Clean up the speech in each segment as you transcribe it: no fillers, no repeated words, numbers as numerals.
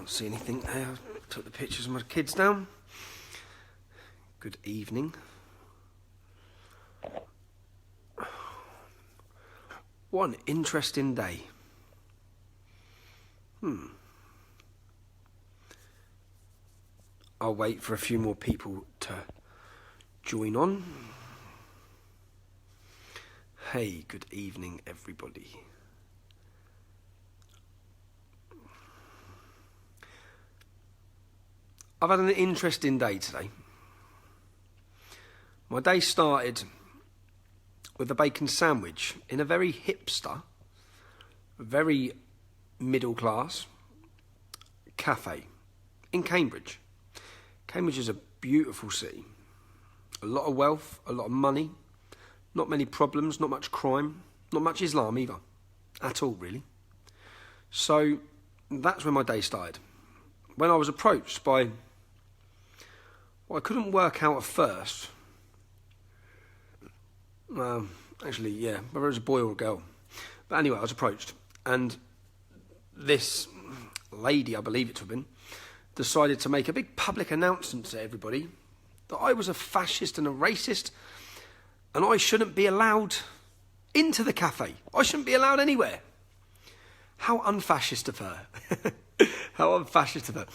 Can't see anything there. I took the pictures of my kids down. Good evening. What an interesting day. I'll wait for a few more people to join on. Hey, good evening, everybody. I've had an interesting day today. My day started with a bacon sandwich in a very hipster, very middle class cafe in Cambridge. Cambridge is a beautiful city. A lot of wealth, a lot of money, not many problems, not much crime, not much Islam either, at all really. So that's when my day started. When I was approached by, well, I couldn't work out at first. Actually, yeah, whether it was a boy or a girl. But anyway, I was approached, and this lady, I believe it to have been, decided to make a big public announcement to everybody that I was a fascist and a racist, and I shouldn't be allowed into the cafe. I shouldn't be allowed anywhere. How unfascist of her. How unfascist of her.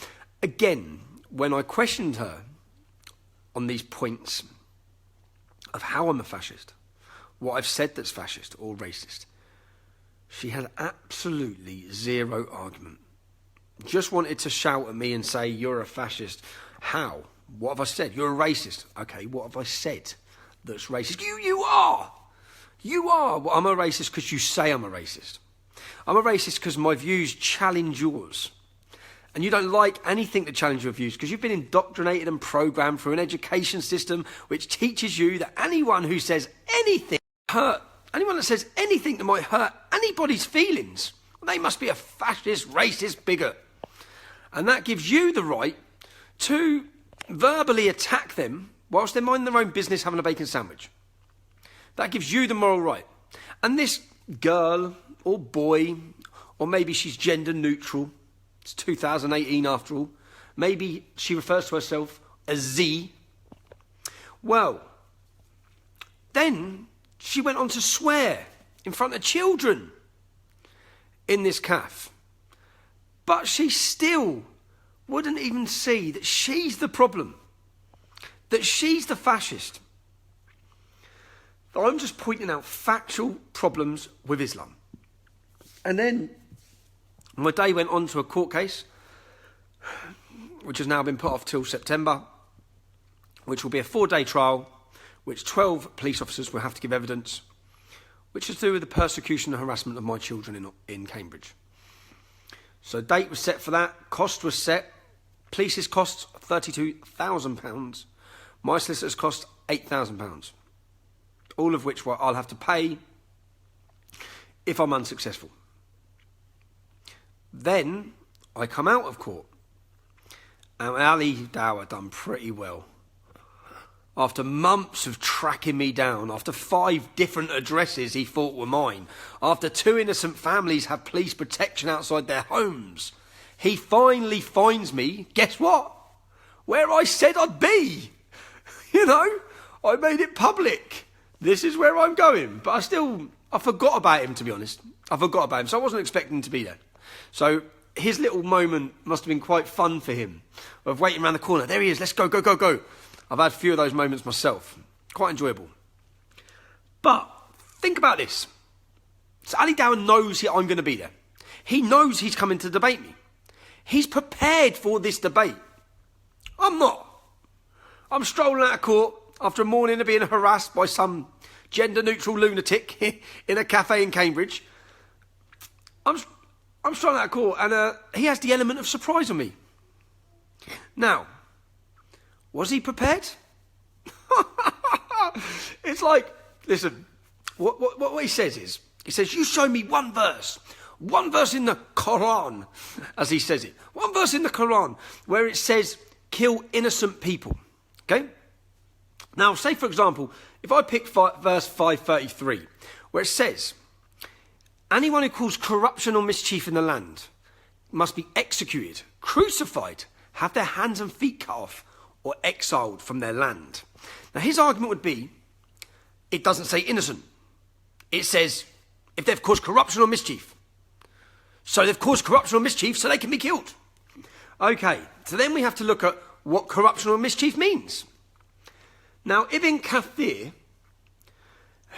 Again, when I questioned her on these points of how I'm a fascist, what I've said that's fascist or racist, she had absolutely zero argument. Just wanted to shout at me and say, you're a fascist. How? What have I said? You're a racist. Okay, what have I said that's racist? You are! You are! Well, I'm a racist because you say I'm a racist. I'm a racist because my views challenge yours. And you don't like anything that challenges your views because you've been indoctrinated and programmed through an education system which teaches you that anyone who says anything anyone that says anything that might hurt anybody's feelings, well, they must be a fascist, racist bigot. And that gives you the right to verbally attack them whilst they're minding their own business having a bacon sandwich. That gives you the moral right. And this girl or boy, or maybe she's gender neutral, it's 2018 after all, maybe she refers to herself as Z. Well, then she went on to swear in front of children in this cafe. But she still wouldn't even see that she's the problem, that she's the fascist. I'm just pointing out factual problems with Islam. And then my day went on to a court case, which has now been put off till September, which will be a 4-day trial, which 12 police officers will have to give evidence, which is to do with the persecution and harassment of my children in Cambridge. So date was set for that, cost was set. Police's cost £32,000. My solicitor's cost £8,000. All of which I'll have to pay if I'm unsuccessful. Then I come out of court, and Ali Dawah done pretty well. After months of tracking me down, after 5 different addresses he thought were mine, after 2 innocent families have police protection outside their homes, he finally finds me, guess what? Where I said I'd be. You know, I made it public. This is where I'm going. But I forgot about him, to be honest. I forgot about him, so I wasn't expecting to be there. So his little moment must have been quite fun for him, of waiting around the corner. There he is, let's go, go, go, go. I've had a few of those moments myself. Quite enjoyable. But think about this. So Ali Dawah knows I'm going to be there. He knows he's coming to debate me. He's prepared for this debate. I'm not. I'm strolling out of court after a morning of being harassed by some gender-neutral lunatic in a cafe in Cambridge. I'm strolling out of court, and he has the element of surprise on me. Now, was he prepared? It's like, listen, what he says is, he says, you show me one verse in the Quran, as he says it, one verse in the Quran where it says, kill innocent people, okay? Now, say, for example, if I pick verse 533, where it says, anyone who calls corruption or mischief in the land, must be executed, crucified, have their hands and feet cut off, or exiled from their land. Now his argument would be, it doesn't say innocent. It says, if they've caused corruption or mischief. So they've caused corruption or mischief so they can be killed. Okay, so then we have to look at what corruption or mischief means. Now Ibn Kathir,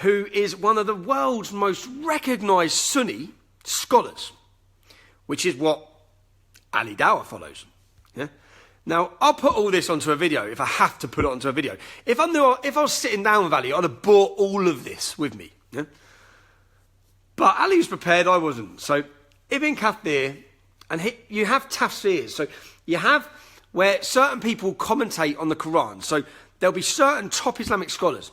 who is one of the world's most recognised Sunni scholars, which is what Ali Dawah follows. Yeah? Now, I'll put all this onto a video if I have to put it onto a video. If I was sitting down with Ali, I'd have brought all of this with me. Yeah? But Ali was prepared, I wasn't. So Ibn Kathir, and you have tafsirs. So you have where certain people commentate on the Quran. So there'll be certain top Islamic scholars.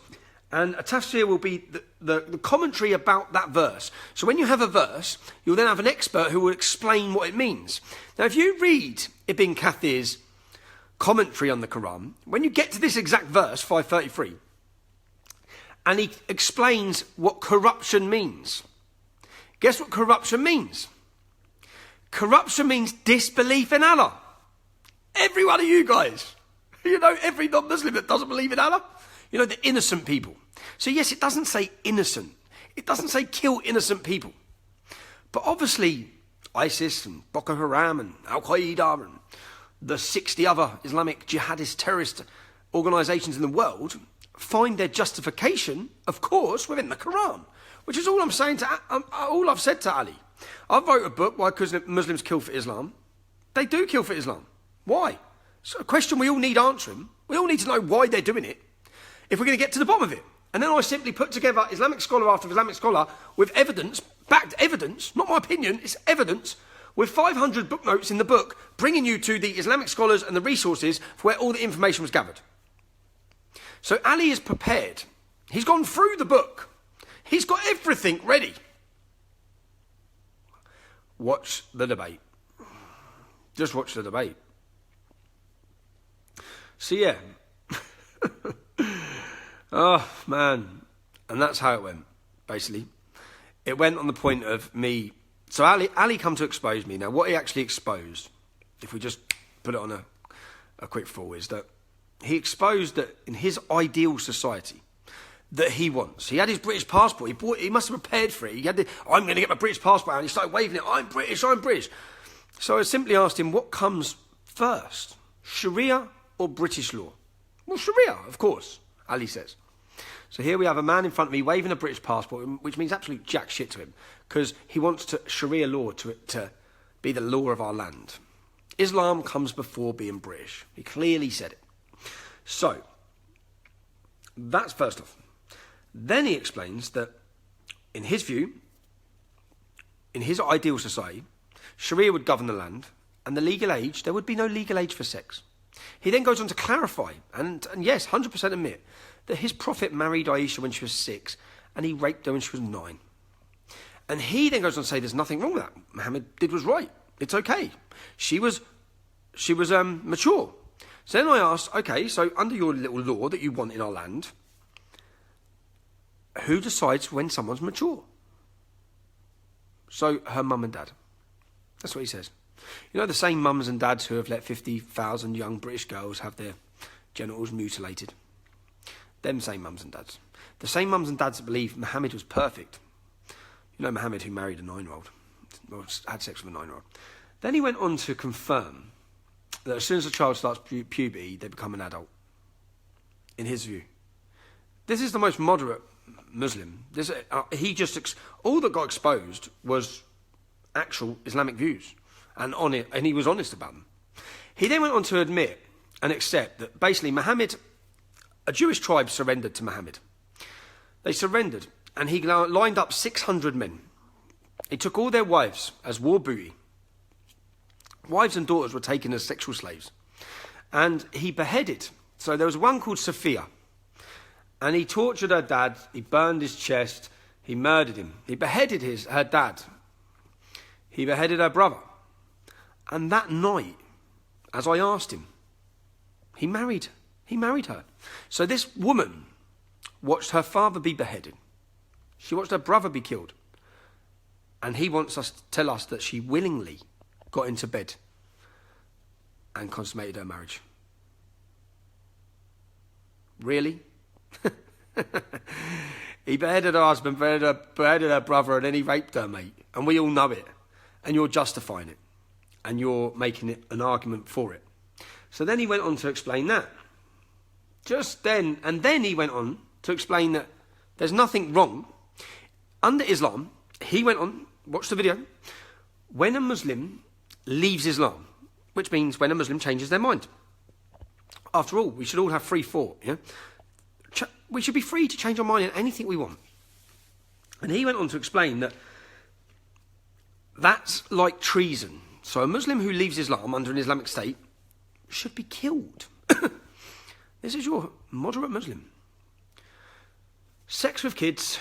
And a tafsir will be the commentary about that verse. So when you have a verse, you'll then have an expert who will explain what it means. Now, if you read Ibn Kathir's commentary on the Quran, when you get to this exact verse, 533, and he explains what corruption means. Guess what corruption means? Corruption means disbelief in Allah. Every one of you guys. You know, every non-Muslim that doesn't believe in Allah. You know, the innocent people. So yes, it doesn't say innocent. It doesn't say kill innocent people. But obviously, ISIS and Boko Haram and Al-Qaeda and the 60 other Islamic jihadist terrorist organisations in the world find their justification, of course, within the Quran. Which is all I'm saying to, all I've said to Ali. I wrote a book, Why Muslims Kill for Islam. They do kill for Islam. Why? It's a question we all need answering. We all need to know why they're doing it, if we're going to get to the bottom of it. And then I simply put together Islamic scholar after Islamic scholar with evidence, backed evidence, not my opinion, it's evidence, with 500 book notes in the book, bringing you to the Islamic scholars and the resources for where all the information was gathered. So Ali is prepared. He's gone through the book. He's got everything ready. Watch the debate. Just watch the debate. So yeah. Oh, man. And that's how it went, basically. It went on the point of me. So Ali come to expose me. Now, what he actually exposed, if we just put it on a quick fall, is that he exposed that in his ideal society that he wants. He had his British passport. He must have prepared for it. He had I'm going to get my British passport out. And he started waving it. I'm British, I'm British. So I simply asked him, what comes first? Sharia or British law? Well, Sharia, of course, Ali says. So here we have a man in front of me waving a British passport, which means absolute jack shit to him, because he wants Sharia law to be the law of our land. Islam comes before being British. He clearly said it. So, that's first off. Then he explains that, in his view, in his ideal society, Sharia would govern the land, and the legal age, there would be no legal age for sex. He then goes on to clarify, and yes, 100% admit, that his prophet married Aisha when she was 6, and he raped her when she was 9. And he then goes on to say there's nothing wrong with that. Muhammad did was right. It's okay. She was mature. So then I asked, okay, so under your little law that you want in our land, who decides when someone's mature? So her mum and dad. That's what he says. You know, the same mums and dads who have let 50,000 young British girls have their genitals mutilated. Them same mums and dads. The same mums and dads that believe Muhammad was perfect. You know Muhammad who married a 9-year-old, or had sex with a 9-year-old. Then he went on to confirm that as soon as a child starts puberty, they become an adult. In his view. This is the most moderate Muslim. All that got exposed was actual Islamic views. And he was honest about them. He then went on to admit and accept that basically Muhammad, a Jewish tribe surrendered to Muhammad. They surrendered, and he lined up 600 men. He took all their wives as war booty. Wives and daughters were taken as sexual slaves. And he beheaded. So there was one called Sophia. And he tortured her dad. He burned his chest. He murdered him. He beheaded her dad. He beheaded her brother. And that night, as I asked him, he married her. So this woman watched her father be beheaded. She watched her brother be killed. And he wants us to tell us that she willingly got into bed and consummated her marriage. Really? He beheaded her husband, beheaded her brother, and then he raped her, mate. And we all know it. And you're justifying it. And you're making it an argument for it. So then he went on to explain that. Just then, and then he went on to explain that there's nothing wrong. Under Islam, he went on, watch the video, when a Muslim leaves Islam, which means when a Muslim changes their mind. After all, we should all have free thought, yeah? We should be free to change our mind on anything we want. And he went on to explain that that's like treason. So a Muslim who leaves Islam under an Islamic state should be killed. This is your moderate Muslim. Sex with kids,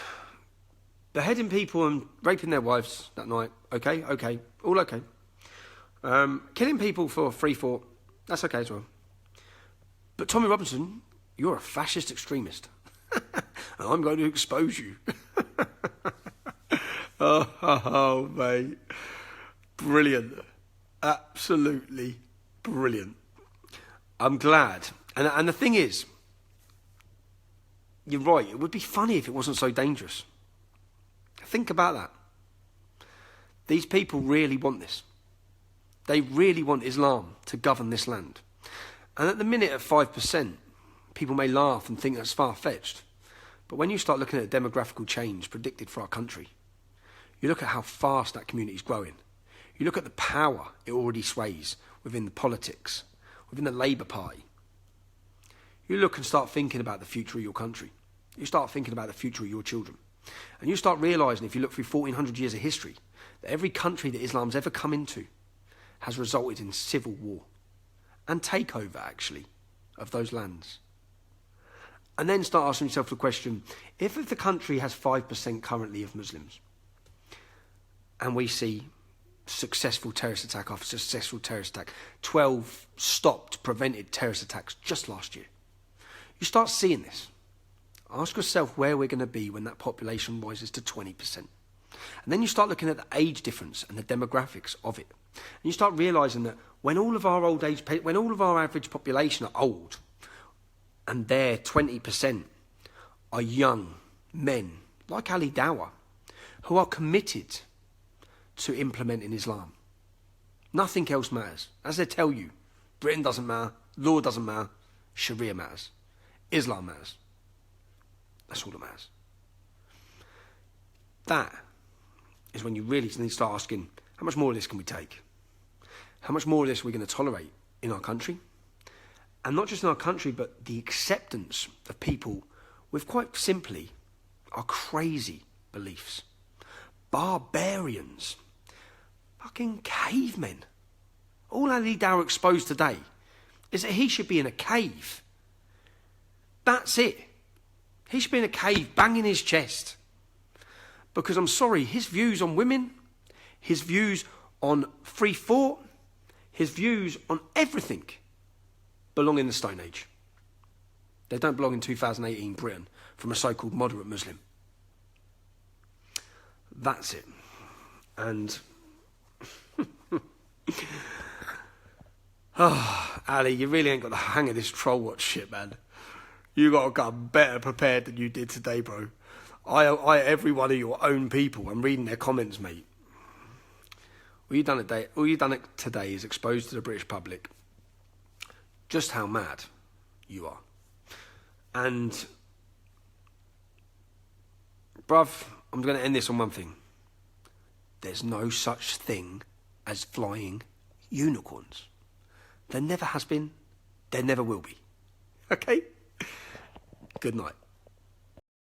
beheading people and raping their wives that night, okay, all okay. Killing people for free thought, that's okay as well. But Tommy Robinson, you're a fascist extremist. And I'm going to expose you. Oh, mate. Brilliant. Absolutely brilliant. I'm glad. And the thing is, you're right, it would be funny if it wasn't so dangerous. Think about that. These people really want this. They really want Islam to govern this land. And at the minute at 5%, people may laugh and think that's far-fetched. But when you start looking at the demographical change predicted for our country, you look at how fast that community is growing. You look at the power it already sways within the politics, within the Labour Party. You look and start thinking about the future of your country. You start thinking about the future of your children. And you start realising, if you look through 1400 years of history, that every country that Islam's ever come into has resulted in civil war and takeover, actually, of those lands. And then start asking yourself the question, if the country has 5% currently of Muslims, and we see successful terrorist attack after successful terrorist attack, 12 stopped, prevented terrorist attacks just last year, you start seeing this. Ask yourself where we're going to be when that population rises to 20%. And then you start looking at the age difference and the demographics of it. And you start realising that when all of our average population are old, and their 20% are young men, like Ali Dawah, who are committed to implementing Islam. Nothing else matters. As they tell you, Britain doesn't matter, law doesn't matter, Sharia matters, Islam matters. That's all that matters. That is when you really need to start asking, how much more of this can we take? How much more of this are we going to tolerate in our country? And not just in our country, but the acceptance of people with, quite simply, our crazy beliefs. Barbarians. Fucking cavemen. All Ali Dawah exposed today is that he should be in a cave. That's it. He should be in a cave banging his chest. Because I'm sorry, his views on women, his views on free thought, his views on everything belong in the Stone Age. They don't belong in 2018 Britain from a so-called moderate Muslim. That's it. And Ali, you really ain't got the hang of this troll watch shit, man. You got to come better prepared than you did today, bro. Every one of your own people, I'm reading their comments, mate. All you've done today is expose to the British public just how mad you are. And, bruv, I'm going to end this on one thing. There's no such thing as flying unicorns. There never has been, there never will be. Okay? Good night.